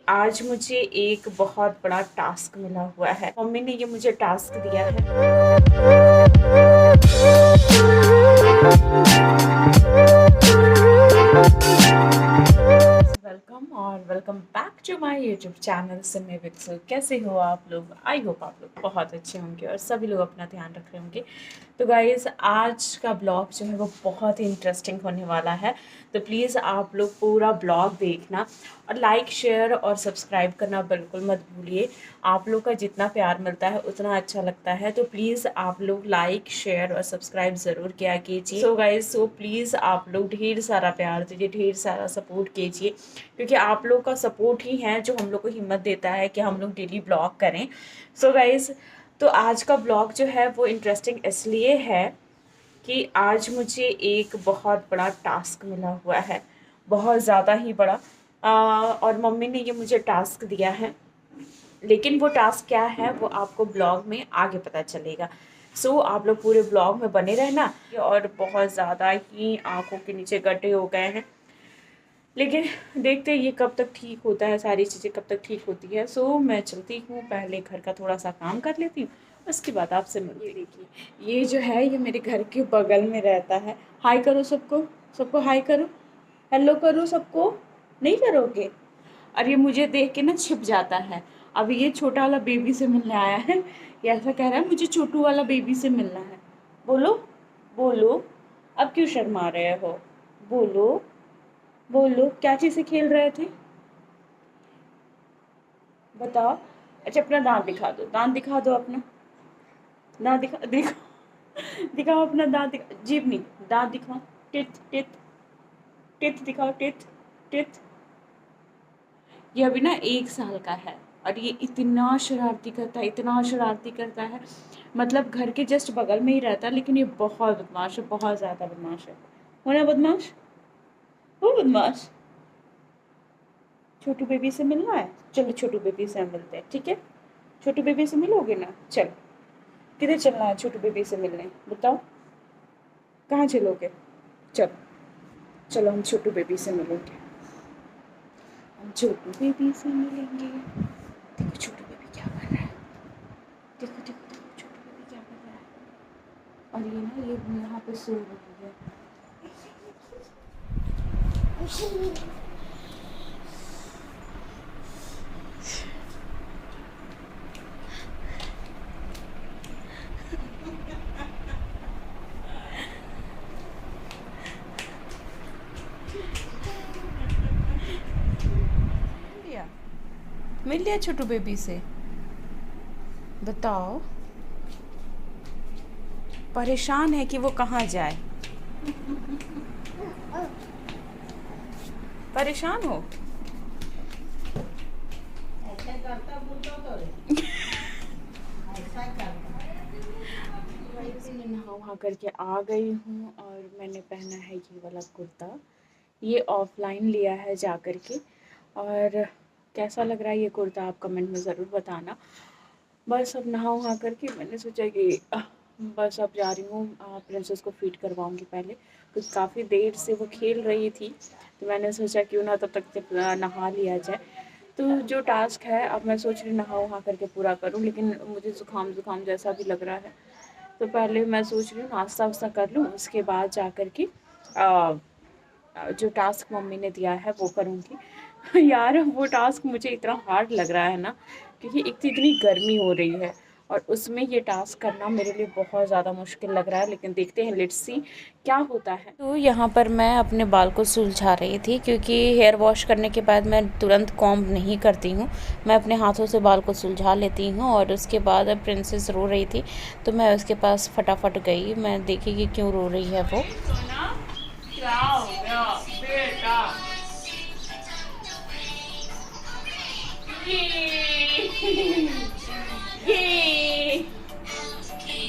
आज मुझे एक बहुत बड़ा टास्क मिला हुआ है। मम्मी ने ये मुझे टास्क दिया है। वेलकम और welcome back to my YouTube channel Simi Viksu. कैसे हो आप लोग? आई होप आप लोग बहुत अच्छे होंगे और सभी लोग अपना ध्यान रख रहे होंगे। तो गाइज़, आज का ब्लॉग जो है वो बहुत ही इंटरेस्टिंग होने वाला है। तो प्लीज़ आप लोग पूरा ब्लॉग देखना और लाइक शेयर और सब्सक्राइब करना बिल्कुल मत भूलिए। आप लोग का जितना प्यार मिलता है उतना अच्छा लगता है। तो प्लीज़ आप लोग लाइक शेयर और सब्सक्राइब ज़रूर किया कीजिए। सो गाइज़, सो प्लीज़ आप लोग ढेर सारा प्यार दीजिए, ढेर सारा सपोर्ट कीजिए, क्योंकि आप लोग का सपोर्ट ही है जो हम लोग को हिम्मत देता है कि हम लोग डेली ब्लॉग करें। सो गाइज़, तो आज का ब्लॉग जो है वो इंटरेस्टिंग इसलिए है कि आज मुझे एक बहुत बड़ा टास्क मिला हुआ है, बहुत ज़्यादा ही बड़ा। और मम्मी ने ये मुझे टास्क दिया है, लेकिन वो टास्क क्या है वो आपको ब्लॉग में आगे पता चलेगा। सो आप लोग पूरे ब्लॉग में बने रहना। और बहुत ज़्यादा ही आँखों के नीचे गड्ढे हो गए हैं, लेकिन देखते ये कब तक ठीक होता है, सारी चीज़ें कब तक ठीक होती है। सो मैं चलती हूँ, पहले घर का थोड़ा सा काम कर लेती हूँ, उसके बाद आपसे मिलती। देखिए, ये जो है ये मेरे घर के बगल में रहता है। हाय करो सबको, सबको हाय करो, हेलो करो सबको। नहीं करोगे? और ये मुझे देख के ना छिप जाता है। अभी ये छोटा वाला बेबी से मिलने आया है, ये ऐसा कह रहा है मुझे छोटू वाला बेबी से मिलना है। बोलो बोलो, अब क्यों शर्मा रहे हो? बोलो बोलो, क्या चीज़ से खेल रहे थे? बताओ। अच्छा, अपना दांत दिखा दो, दांत दिखा दो अपना। दांत दिखाओ अपना दांत जीभ नहीं, दांत दिखाओ। टिथ टिथ टिथ दिखाओ, टिथ टिथ। ये अभी ना 1 साल का है और ये इतना शरारती करता है, इतना शरारती करता है। मतलब घर के जस्ट बगल में ही रहता है, लेकिन ये बहुत बदमाश है, बहुत ज़्यादा बदमाश है। हो ना बदमाश? हो बदमाश? छोटू बेबी से मिलना है? चलो छोटू बेबी से हम मिलते हैं, ठीक है? छोटू बेबी से मिलोगे ना? चलो, किधर चलना है छोटू बेबी से मिलने? बताओ, कहाँ चलोगे? चलो चलो, हम छोटू बेबी से मिलेंगे, हम छोटू बेबी से मिलेंगे। देखो छोटू बेबी क्या कर रहा है, देखो देखो देखो छोटू बेबी क्या कर रहा है। और ये ना, ये यहाँ पे सो रही है। मिल लिया छोटू बेबी से? बताओ। परेशान है कि वो कहाँ जाए? परेशान हो? मैं नहा वहा करके आ गई हूँ और मैंने पहना है ये वाला कुर्ता। ये ऑफलाइन लिया है जा कर के, और कैसा लग रहा है ये कुर्ता आप कमेंट में ज़रूर बताना। बस अब नहा वहा करके मैंने सोचा कि बस अब जा रही हूँ, प्रिंसेस को फीड करवाऊँगी पहले, क्योंकि काफ़ी देर से वो खेल रही थी। तो मैंने सोचा क्यों ना तब तक जब नहा लिया जाए। तो जो टास्क है अब मैं सोच रही नहा वहा करके पूरा करूँ, लेकिन मुझे ज़ुकाम जैसा भी लग रहा है। तो पहले मैं सोच रही हूँ नाश्ता वास्ता कर लूँ, उसके बाद जा कर के जो टास्क मम्मी ने दिया है वो करूँगी। यार वो टास्क मुझे इतना हार्ड लग रहा है ना, क्योंकि एक तो इतनी गर्मी हो रही है और उसमें ये टास्क करना मेरे लिए बहुत ज़्यादा मुश्किल लग रहा है। लेकिन देखते हैं, लेट्स सी क्या होता है। तो यहाँ पर मैं अपने बाल को सुलझा रही थी, क्योंकि हेयर वॉश करने के बाद मैं तुरंत कॉम्ब नहीं करती हूँ, मैं अपने हाथों से बाल को सुलझा लेती हूँ। और उसके बाद अब प्रिंसेस रो रही थी तो मैं उसके पास फटाफट गई, मैं देखी कि क्यों रो रही है वो। क्या हो गया बेटा? ये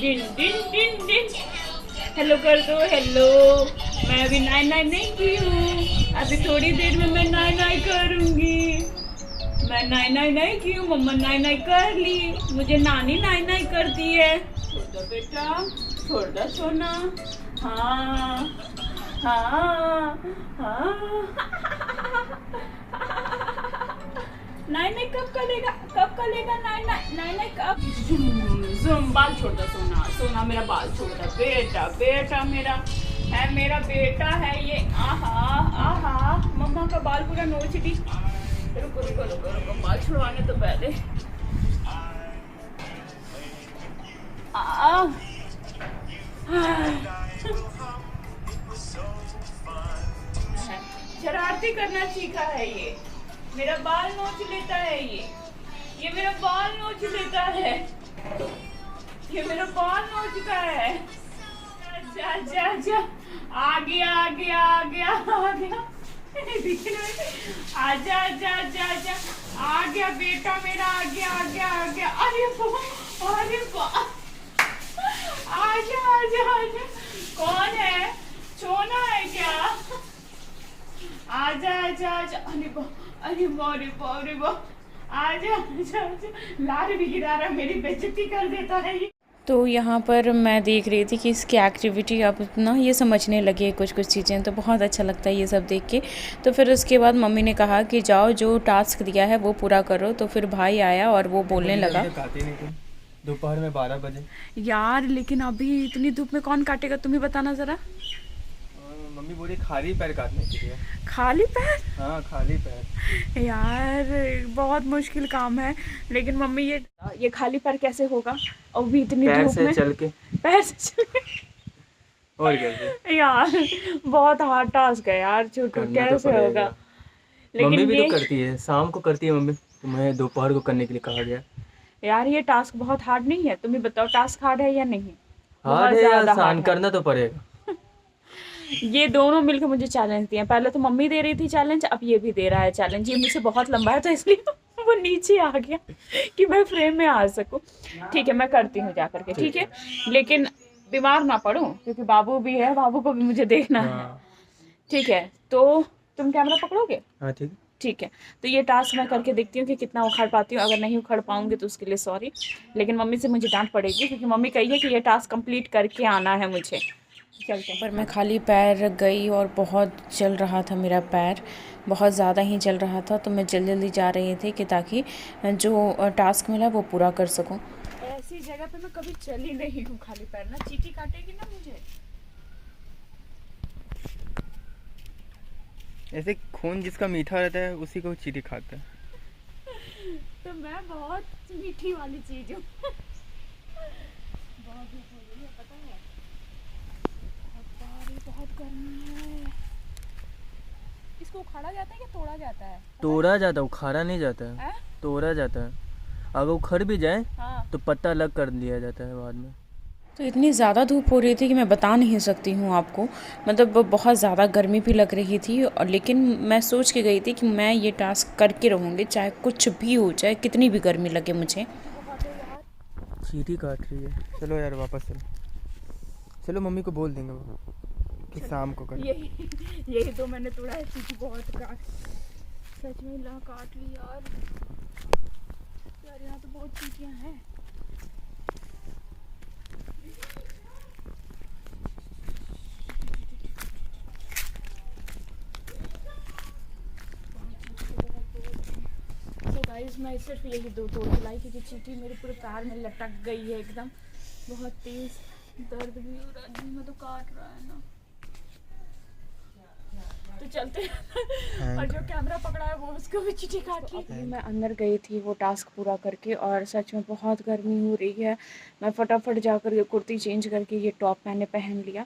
डिन डिन डिन डिन, हेलो कर दो, हेलो। मैं अभी नाई नाई नहीं की हूँ, अभी थोड़ी देर में मैं नाई नाई करूँगी। मैं नाई नाई नहीं की हूँ, मम्मा नाई नाई कर ली, मुझे नानी नाई नाई करती है। छोड़ दो बेटा, छोड़ दो सोना। हाँ हाँ हाँ। नहीं नहीं कब करेगा, कब करेगा, नहीं नहीं नहीं नहीं कब। जुम बाल छोड़ दो सोना, सोना मेरा बाल छोड़ दो, बेटा बेटा मेरा है, मेरा बेटा है ये। आहा आहा मम्मा का बाल पूरा नोच दी। रुको रुको रुको रुको, बाल छुड़वाने तो पहले। शरारती करना सीखा है ये, मेरा बाल नोच लेता है ये मेरा बाल नोच लेता है, ये मेरा बाल नोचता है। अच्छा अच्छा अच्छा, आ गया आ गया आ गया आ गया, आजा आजा आजा आजा, आ गया बेटा मेरा, आ गया आ गया आ गया। अरे अरे आजा आजा आजा, कौन है, सोना है क्या? आजा आजा आजा, अरे अरे अरे आजा आजा आजा, लार भी गिरा रहा, मेरी बेइज्जती कर देता है ये। तो यहाँ पर मैं देख रही थी कि इसकी एक्टिविटी अब ना ये समझने लगी है कुछ कुछ चीज़ें, तो बहुत अच्छा लगता है ये सब देख के। तो फिर उसके बाद मम्मी ने कहा कि जाओ जो टास्क दिया है वो पूरा करो। तो फिर भाई आया और वो बोलने लगा, दोपहर में 12 बजे। यार लेकिन अभी इतनी धूप में कौन काटेगा, तुम ही बताना ज़रा। मम्मी बोली खाली पैर काटने के लिए। खाली पैर? हाँ खाली पैर। यार बहुत मुश्किल काम है, लेकिन मम्मी ये खाली पैर कैसे होगा, और भी इतनी धूप में चल के, पैर से चल के। और कैसे यार बहुत हार्ड टास्क है यार छोटू, कैसे होगा। लेकिन मम्मी भी तो करती है, शाम को करती है मम्मी, तुम्हें दोपहर को करने के लिए कहा गया। यार ये टास्क बहुत हार्ड नहीं है, तुम ही बताओ टास्क हार्ड है या नहीं? हार्ड है या आसान, करना तो पड़ेगा। ये दोनों मिलकर मुझे चैलेंज दिए, पहले तो मम्मी दे रही थी चैलेंज, अब ये भी दे रहा है चैलेंज। ये मुझसे बहुत लंबा है तो इसलिए वो नीचे आ गया कि मैं फ्रेम में आ सकूं। ठीक है मैं करती हूँ जाकर के, ठीक है, लेकिन बीमार ना पड़ूं क्योंकि बाबू भी है, बाबू को भी मुझे देखना है। ठीक है तो तुम कैमरा पकड़ोगे? हाँ ठीक है। तो ये टास्क मैं करके देखती हूँ कि कितना उखड़ पाती हूँ। अगर नहीं उखड़ पाऊंगी तो उसके लिए सॉरी, लेकिन मम्मी से मुझे डांट पड़ेगी क्योंकि मम्मी कही है कि ये टास्क कंप्लीट करके आना है मुझे। चलते हैं। पर मैं खाली पैर गई और बहुत जल रहा था मेरा पैर, बहुत ज़्यादा ही जल रहा था। तो मैं जल्दी जल्दी जा रही थी कि ताकि जो टास्क मिला वो पूरा कर सकूं। ऐसी जगह पे मैं कभी चली नहीं हूँ खाली पैर, ना चींटी काटेगी ना मुझे। ऐसे खून जिसका मीठा रहता है उसी को चींटी खाता है। तो मैं बहुत मीठी वाली चीज हूँ। बहुत गर्मी है। इसको उखाड़ा जाता है या तोड़ा जाता है? तोड़ा जाता है, उखाड़ा नहीं जाता है, तोड़ा जाता है। अगर उखड़ भी जाए तो पत्ता अलग कर लिया जाता है बाद में। तो इतनी ज़्यादा धूप हो रही थी कि मैं बता नहीं सकती हूँ आपको, मतलब बहुत ज़्यादा गर्मी भी लग रही थी। और लेकिन मैं सोच के गई थी कि मैं ये टास्क करके रहूँगी चाहे कुछ भी हो जाए, कितनी भी गर्मी लगे मुझे। चींटी काट रही है, चलो यार वापस चलो, चलो मम्मी को बोल देंगे वो कि शाम को करें। यही तो मैंने तोड़ा है, चींटी बहुत काट, सच में ला काट ली यार। यार यहाँ तो बहुत चींटियाँ हैं। तो गाइस मैं सिर्फ यही दो तोड़ के लाई क्योंकि चींटी मेरे पूरे पैर में लटक गई है एकदम, बहुत तेज दर्द भी हो रहा है, मैं तो काट रहा है ना। तो चलते हैं। और जो कैमरा पकड़ा है वो उसको भी चींटी काट ली। मैं अंदर गई थी वो टास्क पूरा करके और सच में बहुत गर्मी हो रही है। मैं फटाफट जाकर के कुर्ती चेंज करके ये टॉप मैंने पहन लिया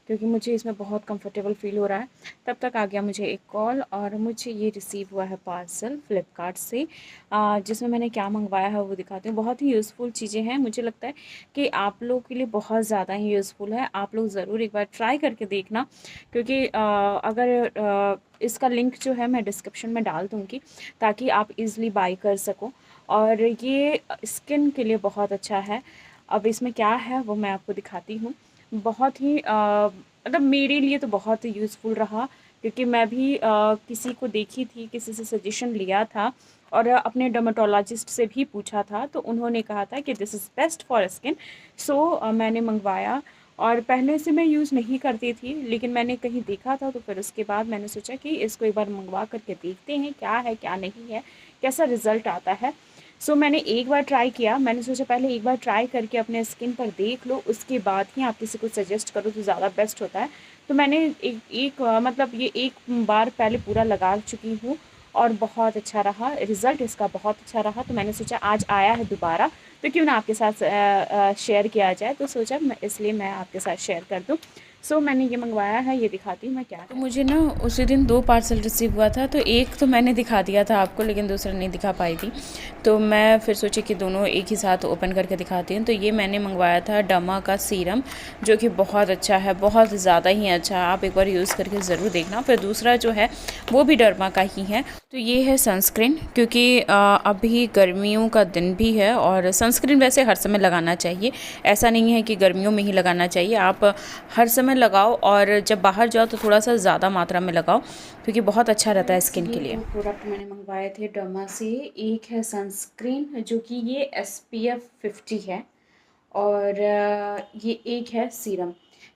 क्योंकि मुझे इसमें बहुत कंफर्टेबल फील हो रहा है। तब तक आ गया मुझे एक कॉल और मुझे ये रिसीव हुआ है पार्सल फ्लिपकार्ट से, जिसमें मैंने क्या मंगवाया है वो दिखाती हूँ। बहुत ही यूज़फुल चीज़ें हैं, मुझे लगता है कि आप लोगों के लिए बहुत ज़्यादा ही यूज़फुल है। आप लोग ज़रूर एक बार ट्राई करके देखना क्योंकि अगर इसका लिंक जो है मैं डिस्क्रिप्शन में डाल दूँगी ताकि आप ईज़िली बाई कर सको। और ये स्किन के लिए बहुत अच्छा है। अब इसमें क्या है वो मैं आपको दिखाती हूँ। बहुत ही मतलब मेरे लिए तो बहुत ही यूज़फुल रहा क्योंकि मैं भी किसी को देखी थी, किसी से सजेशन लिया था और अपने डर्मेटोलॉजिस्ट से भी पूछा था तो उन्होंने कहा था कि this is best for skin. So मैंने मंगवाया और पहले से मैं यूज़ नहीं करती थी लेकिन मैंने कहीं देखा था तो फिर उसके बाद मैंने सोचा कि इसको एक बार मंगवा करके देखते हैं क्या है क्या नहीं है, कैसा रिज़ल्ट आता है। सो मैंने एक बार ट्राई किया, मैंने सोचा पहले एक बार ट्राई करके अपने स्किन पर देख लो, उसके बाद ही आप किसी को सजेस्ट करो तो ज़्यादा बेस्ट होता है। तो मैंने मतलब ये एक बार पहले पूरा लगा चुकी हूँ और बहुत अच्छा रहा, रिज़ल्ट इसका बहुत अच्छा रहा। तो मैंने सोचा आज आया है दोबारा तो क्यों ना आपके साथ शेयर किया जाए, तो सोचा मैं इसलिए मैं आपके साथ शेयर कर दूँ। सो मैंने ये मंगवाया है, ये दिखाती हूँ मैं क्या है। तो मुझे ना उसी दिन 2 पार्सल रिसीव हुआ था, तो एक तो मैंने दिखा दिया था आपको, लेकिन दूसरा नहीं दिखा पाई थी। तो मैं फिर सोची कि दोनों एक ही साथ ओपन करके दिखाती हूँ। तो ये मैंने मंगवाया था डर्मा का सीरम, जो कि बहुत अच्छा है, बहुत ज़्यादा ही अच्छा है। आप एक बार यूज़ करके ज़रूर देखना। फिर दूसरा जो है वो भी डर्मा का ही है। तो ये है सनस्क्रीन, क्योंकि अभी गर्मियों का दिन भी है और सनस्क्रीन वैसे हर समय लगाना चाहिए। ऐसा नहीं है कि गर्मियों में ही लगाना चाहिए, आप हर समय लगाओ और जब बाहर जाओ तो थोड़ा सा ज़्यादा मात्रा में लगाओ, क्योंकि बहुत अच्छा रहता है स्किन के लिए। प्रोडक्ट मैंने मंगवाए थे डर्मा से। एक है सनस्क्रीन जो कि ये SPF 50 है, और ये एक है सीरम।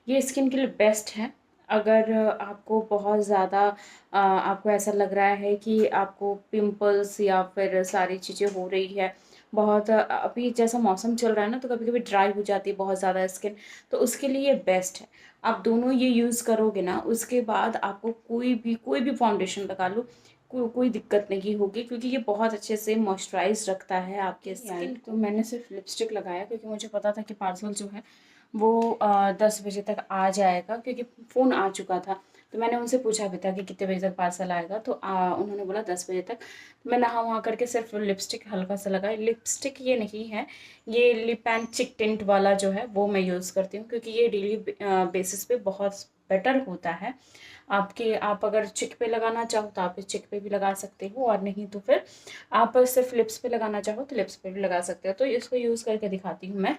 ये स्किन के लिए बेस्ट है। अगर आपको बहुत ज़्यादा आपको ऐसा लग रहा है कि आपको पिंपल्स या फिर सारी चीज़ें हो रही है, बहुत अभी जैसा मौसम चल रहा है ना, तो कभी कभी ड्राई हो जाती है बहुत ज़्यादा स्किन, तो उसके लिए ये बेस्ट है। आप दोनों ये यूज़ करोगे ना, उसके बाद आपको कोई भी फाउंडेशन लगा लो, कोई दिक्कत नहीं होगी, क्योंकि ये बहुत अच्छे से मॉइस्चराइज रखता है आपके स्किन। तो मैंने सिर्फ लिपस्टिक लगाया, क्योंकि मुझे पता था कि पार्सल जो है वो 10 बजे तक आ जाएगा, क्योंकि फ़ोन आ चुका था। तो मैंने उनसे पूछा भी था कि कितने बजे तक पार्सल आएगा, तो उन्होंने बोला 10 बजे तक। तो मैं नहा वहाँ करके सिर्फ लिपस्टिक हल्का सा लगाई। लिपस्टिक ये नहीं है, ये लिप एंड चिक टिंट वाला जो है वो मैं यूज़ करती हूँ, क्योंकि ये डेली बेसिस पे बहुत बेटर होता है। आप अगर चिक पे लगाना चाहो तो आप चिक पे भी लगा सकते हो, और नहीं तो फिर आप सिर्फ लिप्स पे लगाना चाहो तो लिप्स पे भी लगा सकते हो। तो इसको यूज़ करके दिखाती हूँ मैं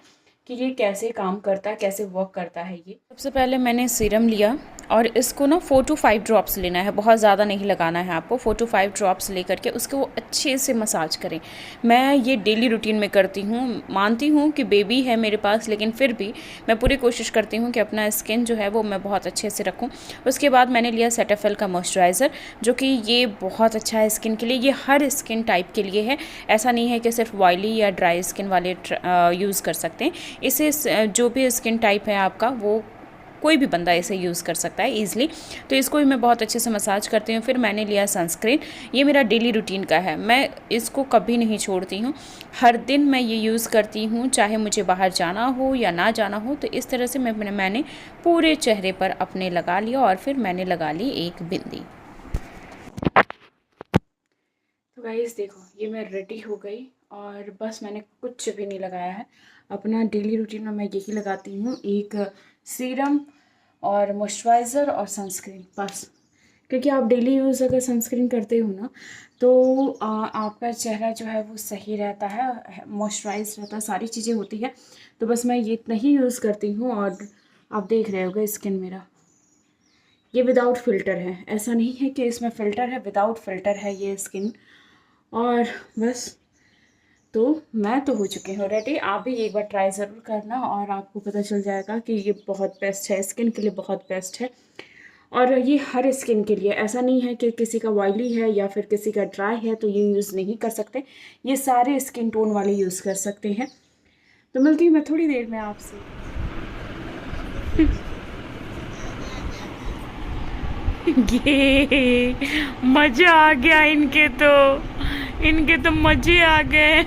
कि ये कैसे काम करता है, कैसे वर्क करता है। ये सबसे पहले मैंने सीरम लिया और इसको ना 4 to 5 ड्रॉप्स लेना है, बहुत ज़्यादा नहीं लगाना है आपको। 4 to 5 ड्रॉप्स लेकर के उसको वो अच्छे से मसाज करें। मैं ये डेली रूटीन में करती हूँ। मानती हूँ कि बेबी है मेरे पास, लेकिन फिर भी मैं पूरी कोशिश करती हूँ कि अपना स्किन जो है वो मैं बहुत अच्छे से रखूँ। उसके बाद मैंने लिया सेटाफिल का मॉइस्चराइज़र, जो कि ये बहुत अच्छा है स्किन के लिए। ये हर स्किन टाइप के लिए है, ऐसा नहीं है कि सिर्फ ऑयली या ड्राई स्किन वाले यूज़ कर सकते हैं। इसे जो भी स्किन टाइप है आपका, वो कोई भी बंदा इसे यूज़ कर सकता है ईज़िली। तो इसको भी मैं बहुत अच्छे से मसाज करती हूँ। फिर मैंने लिया सनस्क्रीन, ये मेरा डेली रूटीन का है, मैं इसको कभी नहीं छोड़ती हूँ। हर दिन मैं ये यूज़ करती हूँ, चाहे मुझे बाहर जाना हो या ना जाना हो। तो इस तरह से मैंने पूरे चेहरे पर अपने लगा लिया, और फिर मैंने लगा ली एक बिंदी। तो गाइस देखो, ये मैं रेडी हो गई और बस मैंने कुछ भी नहीं लगाया है। अपना डेली रूटीन में मैं यही लगाती हूँ, एक सीरम और मॉइस्चराइज़र और सनस्क्रीन, बस। क्योंकि आप डेली यूज़ अगर सनस्क्रीन करते हो ना, तो आपका चेहरा जो है वो सही रहता है, मॉइस्चराइज रहता है, सारी चीज़ें होती है। तो बस मैं ये इतना ही यूज़ करती हूँ। और आप देख रहे होगे स्किन मेरा, ये विदाउट फ़िल्टर है, ऐसा नहीं है कि इसमें फ़िल्टर है, विदाउट फ़िल्टर है ये स्किन। और बस, तो मैं तो हो चुकी हूँ रेडी। आप भी एक बार ट्राई ज़रूर करना और आपको पता चल जाएगा कि ये बहुत बेस्ट है, स्किन के लिए बहुत बेस्ट है। और ये हर स्किन के लिए, ऐसा नहीं है कि किसी का ऑयली है या फिर किसी का ड्राई है तो ये यूज़ नहीं कर सकते, ये सारे स्किन टोन वाले यूज़ कर सकते हैं। तो मिलती हूँ मैं थोड़ी देर में आपसे। ये मज़ा आ गया, इनके तो मज़े आ गए।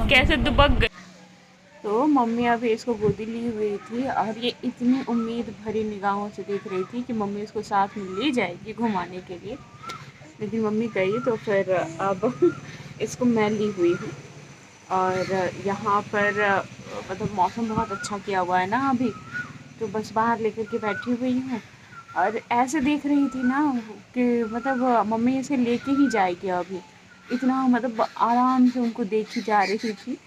कैसे दुबक गए। तो मम्मी अभी इसको गोदी ली हुई थी और ये इतनी उम्मीद भरी निगाहों से देख रही थी कि मम्मी इसको साथ में ले जाएगी घुमाने के लिए, लेकिन मम्मी गई तो फिर अब इसको मैं ली हुई हूँ। और यहाँ पर मतलब मौसम बहुत अच्छा किया हुआ है ना अभी, तो बस बाहर लेकर के बैठी हुई हूँ। और ऐसे देख रही थी ना कि मतलब मम्मी इसे लेके ही जाएगी अभी, इतना मतलब आराम से उनको देखी जा रही थी।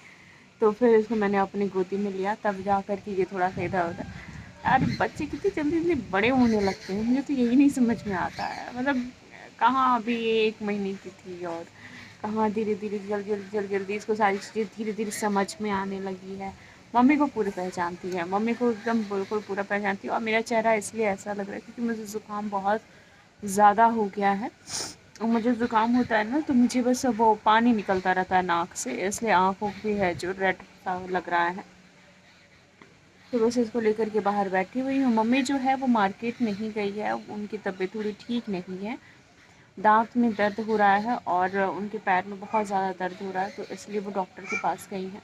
तो फिर इसको मैंने अपनी गोदी में लिया, तब जा कर के ये थोड़ा सा इधर उधर। यार बच्चे कितनी जल्दी जल्दी बड़े होने लगते हैं, मुझे तो यही नहीं समझ में आता है। मतलब कहाँ अभी ये 1 महीने की थी और कहाँ धीरे धीरे जल्दी इसको सारी चीज़ें धीरे धीरे समझ में आने लगी है। मम्मी को पूरी पहचानती है, मम्मी को एकदम बिल्कुल पूरा पहचानती है। और मेरा चेहरा इसलिए ऐसा लग रहा है क्योंकि मुझे ज़ुकाम बहुत ज़्यादा हो गया है। और मुझे ज़ुकाम होता है ना, तो मुझे बस वो पानी निकलता रहता है नाक से, इसलिए आँखों भी है जो रेड सा लग रहा है। तो बस इसको लेकर के बाहर बैठी हुई हूँ। मम्मी जो है वो मार्केट नहीं गई है, उनकी तबीयत थोड़ी ठीक नहीं है, दांत में दर्द हो रहा है और उनके पैर में बहुत ज़्यादा दर्द हो रहा है, तो इसलिए वो डॉक्टर के पास गई हैं।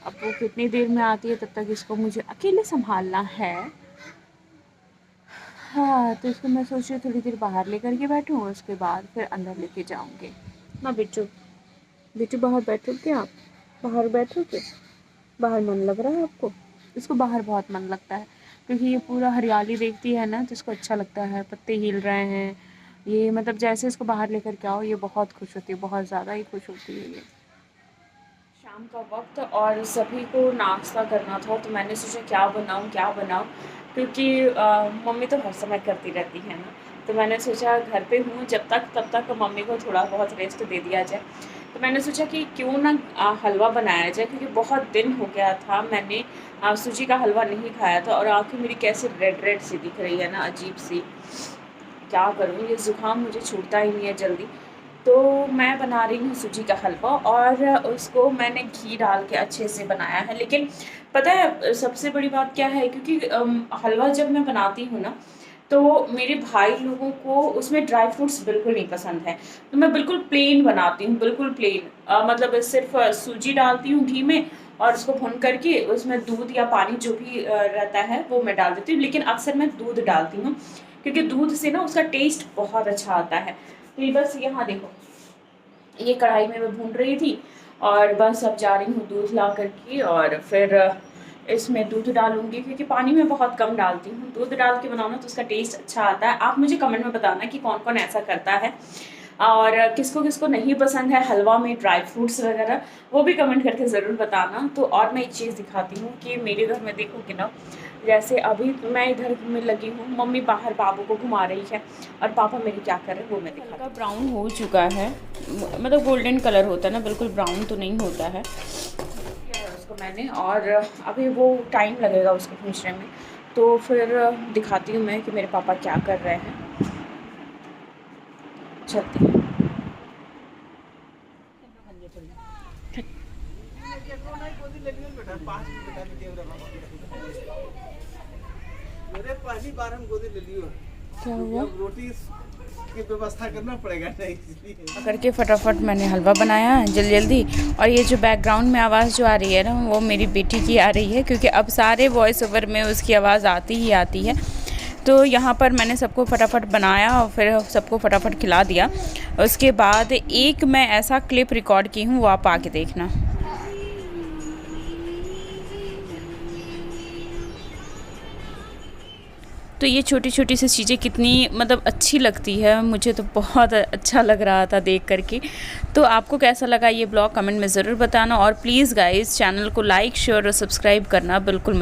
अब वो कितनी देर में आती है, तब तक इसको मुझे अकेले संभालना है। हाँ, तो इसको मैं सोच रही हूँ थोड़ी देर बाहर लेकर के बैठूँ, उसके बाद फिर अंदर लेके जाऊँगी। ना बिट्टू, बिट्टू बाहर बैठोगे आप? बाहर बैठोगे? बाहर मन लग रहा है आपको? इसको बाहर बहुत मन लगता है, क्योंकि ये पूरा हरियाली देखती है ना, तो इसको अच्छा लगता है। पत्ते हिल रहे हैं, ये मतलब जैसे इसको बाहर लेकर के आओ, ये बहुत खुश होती है, बहुत ज़्यादा ही खुश होती है ये। शाम का वक्त और सभी को नाश्ता करना था, तो मैंने सोचा क्या बनाऊँ, क्योंकि मम्मी तो हर समय करती रहती है ना, तो मैंने सोचा घर पे हूँ जब तक, तब तक मम्मी को थोड़ा बहुत रेस्ट दे दिया जाए। तो मैंने सोचा कि क्यों ना हलवा बनाया जाए, क्योंकि बहुत दिन हो गया था मैंने सूजी का हलवा नहीं खाया था, और आँखें मेरी कैसे रेड रेड सी दिख रही है ना, अजीब सी। क्या करूँ, ये ज़ुकाम मुझे छूटता ही नहीं है जल्दी। तो मैं बना रही हूँ सूजी का हलवा, और उसको मैंने घी डाल के अच्छे से बनाया है। लेकिन पता है सबसे बड़ी बात क्या है, क्योंकि हलवा जब मैं बनाती हूँ ना, तो मेरे भाई लोगों को उसमें ड्राई फ्रूट्स बिल्कुल नहीं पसंद है, तो मैं बिल्कुल प्लेन बनाती हूँ, बिल्कुल प्लेन। मतलब सिर्फ सूजी डालती हूँ घी में, और उसको भून करके उसमें दूध या पानी जो भी रहता है वो मैं डाल देती हूँ, लेकिन अक्सर मैं दूध डालती हूँ, क्योंकि दूध से ना उसका टेस्ट बहुत अच्छा आता है। तो ये बस यहाँ देखो, ये कढ़ाई में मैं भून रही थी, और बस अब जा रही हूँ दूध ला करके, और फिर इसमें दूध डालूंगी, क्योंकि पानी में बहुत कम डालती हूँ। दूध डाल के बनाओ ना तो उसका टेस्ट अच्छा आता है। आप मुझे कमेंट में बताना कि कौन कौन ऐसा करता है, और किसको किसको नहीं पसंद है हलवा में ड्राई फ्रूट्स वगैरह, वो भी कमेंट करके ज़रूर बताना। तो और मैं एक चीज़ दिखाती हूँ कि मेरे घर में देखोगे ना, जैसे अभी मैं इधर में लगी हूँ, मम्मी बाहर बाबू को घुमा रही है, और पापा मेरे क्या कर रहे हैं वो मैं दिखाती हूँ। ब्राउन हो चुका है, मतलब गोल्डन कलर होता है ना, बिल्कुल ब्राउन तो नहीं होता है उसको मैंने, और अभी वो टाइम लगेगा उसको पीसने में। तो फिर दिखाती हूँ मैं कि मेरे पापा क्या कर रहे हैं। चलते हैं। पहली बार हम गोदी ले लियो, क्या हुआ? रोटी की व्यवस्था करना पड़ेगा ना, इसलिए करके फटाफट मैंने हलवा बनाया जल्दी जल्दी। और ये जो बैकग्राउंड में आवाज़ जो आ रही है ना, वो मेरी बेटी की आ रही है, क्योंकि अब सारे वॉइस ओवर में उसकी आवाज़ आती ही आती है। तो यहाँ पर मैंने सबको फटाफट बनाया और फिर सबको फटाफट खिला दिया। उसके बाद एक मैं ऐसा क्लिप रिकॉर्ड की हूँ, वो आप आके देखना। तो ये छोटी छोटी सी चीज़ें कितनी मतलब अच्छी लगती है, मुझे तो बहुत अच्छा लग रहा था देख करके। तो आपको कैसा लगा ये ब्लॉग कमेंट में ज़रूर बताना, और प्लीज़ गाइस चैनल को लाइक शेयर और सब्सक्राइब करना बिल्कुल मत